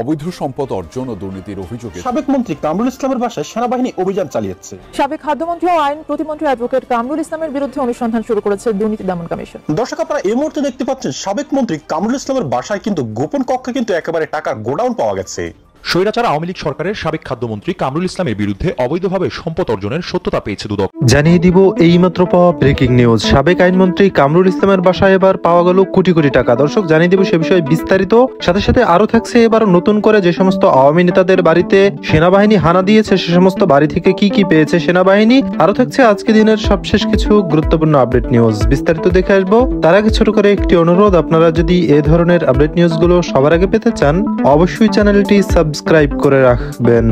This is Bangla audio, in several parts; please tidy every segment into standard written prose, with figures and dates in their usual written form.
অবৈধ সম্পদ অর্জন ও দুর্নীতির অভিযোগে সাবেক মন্ত্রী কামরুল ইসলামের বাসায় সেনাবাহিনী অভিযান চালিয়েছে। সাবেক খাদ্যমন্ত্রী ও আইন প্রতিমন্ত্রী অ্যাডভোকেট কামরুল ইসলামের বিরুদ্ধে অনুসন্ধান শুরু করেছে দুর্নীতি দমন কমিশন। দর্শক, আপনারা এই মুহূর্তে দেখতে পাচ্ছেন সাবেক মন্ত্রী কামরুল ইসলামের বাসায় কিন্তু গোপন কক্ষে কিন্তু একেবারে টাকার গোডাউন পাওয়া গেছে। স্বৈরাচার আওয়ামী লীগ সরকারের সাবেক খাদ্যমন্ত্রী কামরুল ইসলামের বিরুদ্ধে অবৈধভাবে সম্পদ অর্জনের সত্যতা পেয়েছে দুদক। জানিয়ে দিব এইমাত্র পাওয়া ব্রেকিং নিউজ। সাবেক আইনমন্ত্রী কামরুল ইসলামের বাসায় এবার পাওয়া গেল কোটি কোটি টাকা। দর্শক, জানিয়ে দিব সে বিষয়ে বিস্তারিত। সাথে সাথে আরো থাকছে এবার নতুন করে যে সমস্ত আওয়ামী নেতাদের বাড়িতে সেনাবাহিনী হানা দিয়েছে সে সমস্ত বাড়ি থেকে কি কি পেয়েছে সেনাবাহিনী। আরো থাকছে আজকে দিনের সবশেষ কিছু গুরুত্বপূর্ণ আপডেট নিউজ। বিস্তারিত দেখে আসবো। তার আগে ছোট করে একটি অনুরোধ, আপনারা যদি এ ধরনের আপডেট নিউজগুলো সবার আগে পেতে চান অবশ্যই চ্যানেলটি সাবস্ক্রাইব করে রাখবেন।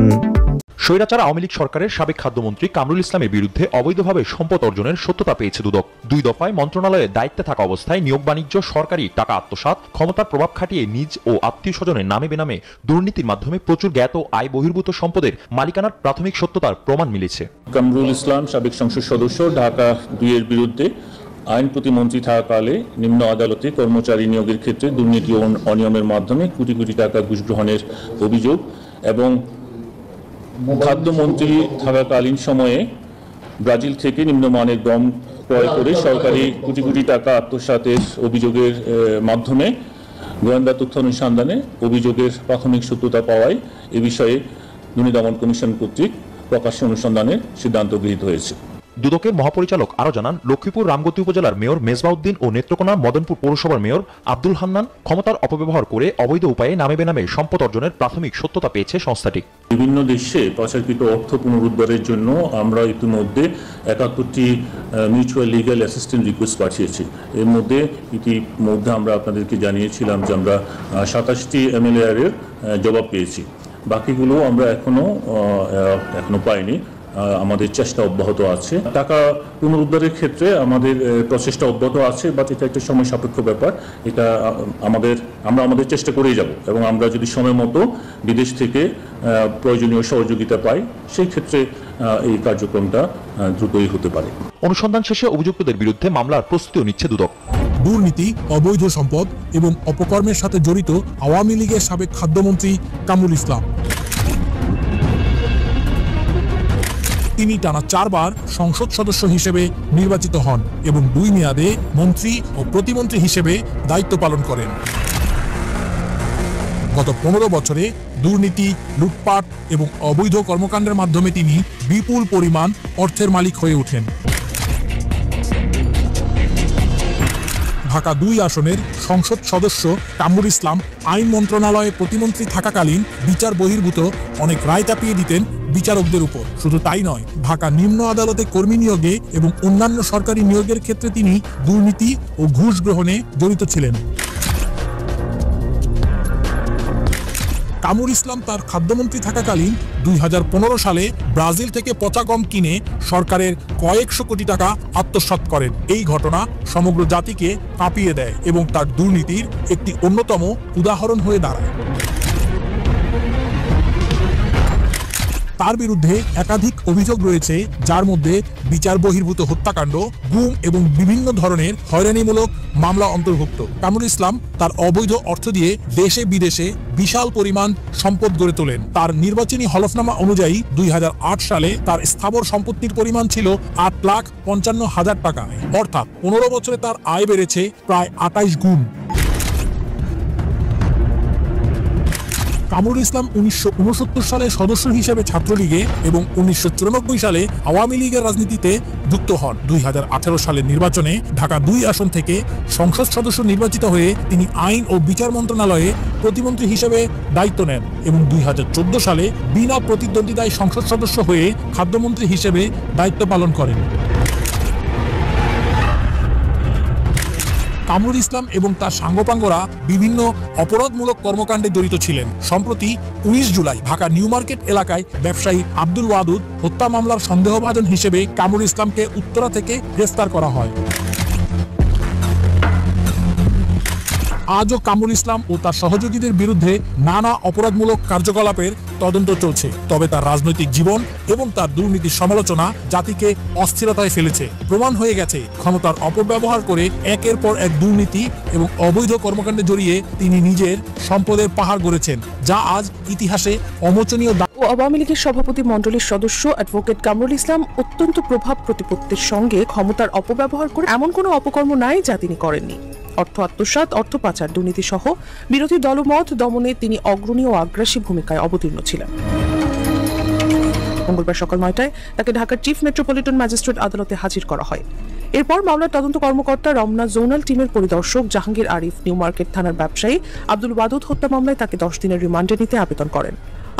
স্বৈরাচার আওয়ামী লীগ সরকারের সাবেক খাদ্যমন্ত্রী কামরুল ইসলামের বিরুদ্ধে অবৈধভাবে সম্পদ অর্জনের সত্যতা পেয়েছে দুদক। 2 দফায় মন্ত্রণালয়ে দায়িত্বে থাকা অবস্থায় নিয়োগ বাণিজ্য, সরকারি টাকা আত্মসাৎ, ক্ষমতার প্রভাব খাটিয়ে নিজ ও আত্মীয় স্বজনের নামে বেনামে দুর্নীতির মাধ্যমে প্রচুর জ্ঞাত আয় বহির্ভূত সম্পদের মালিকানার প্রাথমিক সত্যতার প্রমাণ মিলেছে। কামরুল ইসলাম সাবেক সংসদ সদস্য ঢাকা 2 এর বিরুদ্ধে আইন প্রতিমন্ত্রী থাকাকালে নিম্ন আদালতে কর্মচারী নিয়োগের ক্ষেত্রে দুর্নীতি ও অনিয়মের মাধ্যমে কোটি কোটি টাকা ঘুষ গ্রহণের অভিযোগ এবং খাদ্যমন্ত্রী থাকাকালীন সময়ে ব্রাজিল থেকে নিম্নমানের গম ক্রয় করে সরকারি কোটি কোটি টাকা আত্মসাতের অভিযোগের মাধ্যমে গোয়েন্দা তথ্য অনুসন্ধানে অভিযোগের প্রাথমিক সত্যতা পাওয়ায় এ বিষয়ে দুর্নীতি দমন কমিশন কর্তৃক প্রকাশ্য অনুসন্ধানের সিদ্ধান্ত গৃহীত হয়েছে। দুদকের মহাপরিচালক আরো জানান, লক্ষ্মীপুর রামগতি উপজেলার মেয়র মেজবাউদ্দিন ও নেত্রকোনা মদনপুর পৌরসভার মেয়র আব্দুল হান্নান ক্ষমতার অপব্যবহার করে অবৈধ উপায়ে নামে বেনামে সম্পদ অর্জনের প্রাথমিক সত্যতা পেয়েছে সংস্থাটি। বিভিন্ন দেশে পাচারকৃত অর্থ পুনরুদ্ধারের জন্য আমরা ইতিমধ্যে 71টি মিউচুয়াল লিগ্যাল অ্যাসিস্ট্যান্ট রিকোয়েস্ট পাঠিয়েছি। এর মধ্যে ইতিমধ্যে আমরা আপনাদেরকে জানিয়েছিলাম যে আমরা 27টি MLAR এর জবাব পেয়েছি। বাকিগুলো আমরা এখনো পাইনি। আমাদের চেষ্টা অব্যাহত আছে। টাকা পুনরুদ্ধারের ক্ষেত্রে আমাদের প্রচেষ্টা অব্যাহত আছে, বাট এটা একটা সময় সাপেক্ষ ব্যাপার। এটা আমরা আমাদের চেষ্টা করেই যাব এবং আমরা যদি সময় মতো বিদেশ থেকে প্রয়োজনীয় সহযোগিতা পাই সেই ক্ষেত্রে এই কার্যক্রমটা দ্রুতই হতে পারে। অনুসন্ধান শেষে অভিযুক্তদের বিরুদ্ধে মামলার প্রস্তুতিও নিচ্ছে দুদক। দুর্নীতি, অবৈধ সম্পদ এবং অপকর্মের সাথে জড়িত আওয়ামী লীগের সাবেক খাদ্যমন্ত্রী কামরুল ইসলাম। তিনি টানা 4 বার সংসদ সদস্য হিসেবে নির্বাচিত হন এবং 2 মেয়াদে মন্ত্রী ও প্রতিমন্ত্রী হিসেবে দায়িত্ব পালন করেন। গত 15 বছরে দুর্নীতি, লুটপাট এবং অবৈধ কর্মকাণ্ডের মাধ্যমে তিনি বিপুল পরিমাণ অর্থের মালিক হয়ে ওঠেন। ঢাকা 2 আসনের সংসদ সদস্য কামরুল ইসলাম আইন মন্ত্রণালয়ে প্রতিমন্ত্রী থাকাকালীন বিচার বহির্ভূত অনেক রায় চাপিয়ে দিতেন বিচারকদের উপর। শুধু তাই নয়, ঢাকা নিম্ন আদালতে কর্মী নিয়োগে এবং অন্যান্য সরকারি নিয়োগের ক্ষেত্রে তিনি দুর্নীতি ও ঘুষ গ্রহণে জড়িত ছিলেন। কামরুল ইসলাম তার খাদ্যমন্ত্রী থাকাকালীন 2015 সালে ব্রাজিল থেকে পচা গম কিনে সরকারের কয়েকশো কোটি টাকা আত্মসাৎ করেন। এই ঘটনা সমগ্র জাতিকে কাঁপিয়ে দেয় এবং তার দুর্নীতির একটি অন্যতম উদাহরণ হয়ে দাঁড়ায়। তার বিরুদ্ধে একাধিক অভিযোগ রয়েছে, যার মধ্যে বিচার বহির্ভূত হত্যাকাণ্ড, গুম এবং বিভিন্ন ধরনের হয়রানিমূলক মামলা অন্তর্ভুক্ত। কামরুল ইসলাম তার অবৈধ অর্থ দিয়ে দেশে বিদেশে বিশাল পরিমাণ সম্পদ গড়ে তোলেন। তার নির্বাচনী হলফনামা অনুযায়ী 2008 সালে তার স্থাবর সম্পত্তির পরিমাণ ছিল 8,55,000 টাকা। অর্থাৎ 15 বছরে তার আয় বেড়েছে প্রায় 28 গুণ। কামরুল ইসলাম 1969 সালে সদস্য হিসেবে ছাত্রলীগে এবং 1994 সালে আওয়ামী লীগের রাজনীতিতে যুক্ত হন। 2018 সালের নির্বাচনে ঢাকা 2 আসন থেকে সংসদ সদস্য নির্বাচিত হয়ে তিনি আইন ও বিচার মন্ত্রণালয়ে প্রতিমন্ত্রী হিসেবে দায়িত্ব নেন এবং 2014 সালে বিনা প্রতিদ্বন্দ্বিতায় সংসদ সদস্য হয়ে খাদ্যমন্ত্রী হিসেবে দায়িত্ব পালন করেন। কামরুল ইসলাম এবং তার সাঙ্গপাঙ্গরা বিভিন্ন অপরাধমূলক কর্মকাণ্ডে জড়িত ছিলেন। সম্প্রতি 19 জুলাই ঢাকা নিউ মার্কেট এলাকায় ব্যবসায়ী আব্দুল ওয়াদুদ হত্যা মামলার সন্দেহভাজন হিসেবে কামরুল ইসলামকে উত্তরা থেকে গ্রেফতার করা হয়। আজও কামরুল ইসলাম ও তার সহযোগীদের বিরুদ্ধে নানা অপরাধমূলক কার্যকলাপের তদন্ত চলছে, তবে তার রাজনৈতিক জীবন এবং তার দুর্নীতির সমালোচনা জাতিকে অস্থিরতায় ফেলেছে। প্রমাণ হয়ে গেছে ক্ষমতার অপব্যবহার করে একের পর এক দুর্নীতি এবং অবৈধ কর্মকাণ্ডে জড়িয়ে তিনি নিজের সম্পদের পাহাড় গড়েছেন, যা আজ ইতিহাসে অমোচনীয়। আওয়ামী লীগের সভাপতি মণ্ডলীর সদস্য অ্যাডভোকেট কামরুল ইসলাম অত্যন্ত প্রভাব প্রতিপত্তির সঙ্গে ক্ষমতার অপব্যবহার করে এমন কোনো অপকর্ম নাই যা তিনি করেননি। অর্থ আত্মসাৎ, অর্থ পাচার, দুর্নীতি সহ বিরোধী দলমত দমনে তিনি অগ্রণী ও আগ্রাসী ভূমিকায় অবতীর্ণ ছিলেন। মঙ্গলবার সকাল 9টায় তাকে ঢাকার চিফ মেট্রোপলিটন ম্যাজিস্ট্রেট আদালতে হাজির করা হয়। এরপর মামলার তদন্ত কর্মকর্তা রমনা জোনাল টিমের পরিদর্শক জাহাঙ্গীর আরিফ নিউ মার্কেট থানার ব্যবসায়ী আব্দুল ওয়াদুদ হত্যা মামলায় তাকে 10 দিনের রিমান্ডে নিতে আবেদন করেন।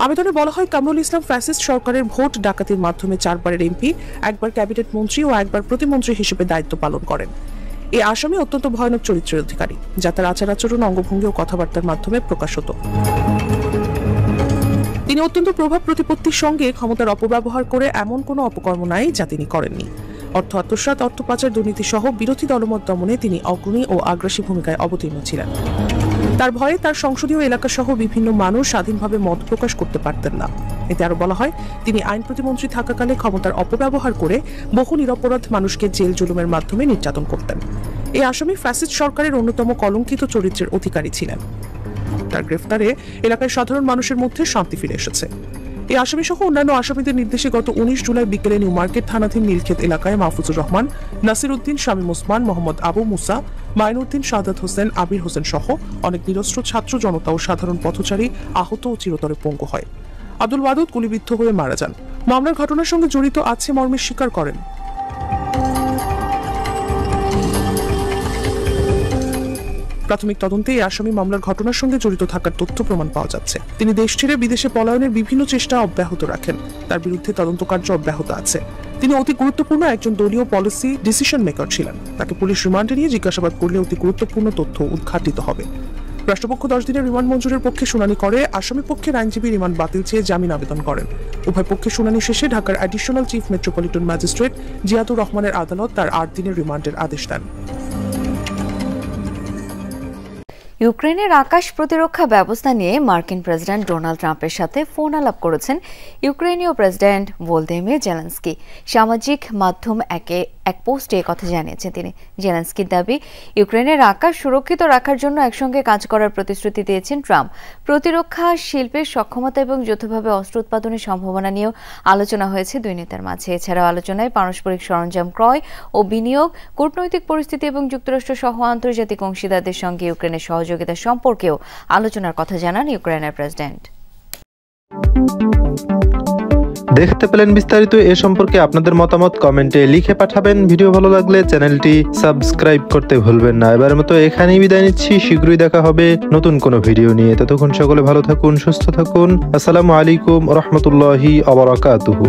আবেদনে বলা হয়, কামরুল ইসলাম ফ্যাসিস্ট সরকারের ভোট ডাকাতির মাধ্যমে 4 বারের এমপি, একবার ক্যাবিনেট মন্ত্রী ও একবার প্রতিমন্ত্রী হিসেবে দায়িত্ব পালন করেন। এই আসামি অত্যন্ত ভয়ানক চরিত্রের অধিকারী, যা তার আচার আচরণ, অঙ্গভঙ্গি ও কথাবার্তার মাধ্যমে প্রকাশ হতো। তিনি অত্যন্ত প্রভাব প্রতিপত্তির সঙ্গে ক্ষমতার অপব্যবহার করে এমন কোনো অপকর্ম নাই যা তিনি করেননি। অর্থ আত্মসাৎ, অর্থ পাচার, দুর্নীতি সহ বিরোধী দলমত দমনে তিনি অগ্রণী ও আগ্রাসী ভূমিকায় অবতীর্ণ ছিলেন। তার ভয়ে তার সংসদীয় এলাকা সহ বিভিন্ন মানুষ স্বাধীনভাবে মত প্রকাশ করতে পারতেন না। এতে আরো বলা হয়, তিনি আইন প্রতিমন্ত্রী থাকাকালে ক্ষমতার অপব্যবহার করে বহু নিরপরাধ মানুষকে জেল জুলুমের মাধ্যমে নির্যাতন করতেন। এই আসামি ফ্যাসিস্ট সরকারের অন্যতম কলঙ্কিত চরিত্রের অধিকারী ছিলেন। তার গ্রেফতারে এলাকায় সাধারণ মানুষের মধ্যে শান্তি ফিরে এসেছে। এই আসামি সহ অন্যান্য আসামিদের নির্দেশে গত 19 জুলাই বিকেলে নিউ মার্কেট থানাধীন নীলক্ষেত এলাকায় মাহফুজুর রহমান, নাসির উদ্দিন, শামীম ওসমান, মোহাম্মদ আবু মুসা, মাইনুদ্দিন, শাহাদাত হোসেন, আবির হোসেন সহ অনেক নিরস্ত্র ছাত্র জনতা ও সাধারণ পথচারী আহত ও চিরতরে পঙ্গু হয়। আব্দুল ওয়াদুদ গুলিবিদ্ধ হয়ে মারা যান। মামলার ঘটনার সঙ্গে জড়িত আছে মর্মে স্বীকার করেন। প্রাথমিক তদন্তে এই আসামি মামলার ঘটনার সঙ্গে জড়িত থাকার তথ্য প্রমাণ পাওয়া যাচ্ছে। তিনি দেশ ছেড়ে বিদেশে পলায়নের বিভিন্ন চেষ্টা অব্যাহত রাখেন। তার বিরুদ্ধে তদন্ত কার্য অব্যাহত আছে। তিনি অতি গুরুত্বপূর্ণ একজন দলীয় পলিসি ডিসিশন মেকার ছিলেন। তাকে পুলিশ রিমান্ডে নিয়ে জিজ্ঞাসাবাদ করলে অতি গুরুত্বপূর্ণ তথ্য উদ্ঘাটিত হবে। রাষ্ট্রপক্ষ 10 দিনের রিমান্ড মঞ্জুরের পক্ষে শুনানি করে। আসামি পক্ষের আইনজীবী রিমান্ড বাতিল চেয়ে জামিন আবেদন করেন। উভয় পক্ষের শুনানি শেষে ঢাকার additional chief metropolitan magistrate Ziadur রহমানের আদালত তার 8 দিনের রিমান্ডের আদেশ দেন। ইউক্রেনের আকাশ প্রতিরক্ষা ব্যবস্থা নিয়ে মার্কিন প্রেসিডেন্ট ডোনাল্ড ট্রাম্পের সাথে ফোন আলাপ করেছেন ইউক্রেনীয় প্রেসিডেন্ট ভলোদিমির জেলেনস্কি। সামাজিক মাধ্যম এক পোস্টে কথা জানিয়েছেন তিনি। জেলেনস্কির দাবি, ইউক্রেনের আকাশ সুরক্ষিত রাখার জন্য একসঙ্গে কাজ করার প্রতিশ্রুতি দিয়েছেন ট্রাম্প। প্রতিরক্ষা শিল্পের সক্ষমতা এবং যৌথভাবে অস্ত্র উৎপাদনের সম্ভাবনা নিয়েও আলোচনা হয়েছে দুই নেতার মাঝে। এছাড়াও আলোচনায় পারস্পরিক সরঞ্জাম ক্রয় ও বিনিয়োগ, কূটনৈতিক পরিস্থিতি এবং যুক্তরাষ্ট্র সহ আন্তর্জাতিক অংশীদারদের সঙ্গে ইউক্রেনের সহযোগিতা সম্পর্কেও আলোচনার কথা জানান ইউক্রেনের প্রেসিডেন্ট। দেখতে পেলেন বিস্তারিত। এ সম্পর্কে আপনাদের মতামত কমেন্টে লিখে পাঠাবেন। ভিডিও ভালো লাগলে চ্যানেলটি সাবস্ক্রাইব করতে ভুলবেন না। এবারের মতো এখানেই বিদায় নিচ্ছি। শীঘ্রই দেখা হবে নতুন কোনো ভিডিও নিয়ে। ততক্ষণ সকলে ভালো থাকুন, সুস্থ থাকুন। আসসালামু আলাইকুম ওয়া রাহমাতুল্লাহি ওয়া বারাকাতুহু।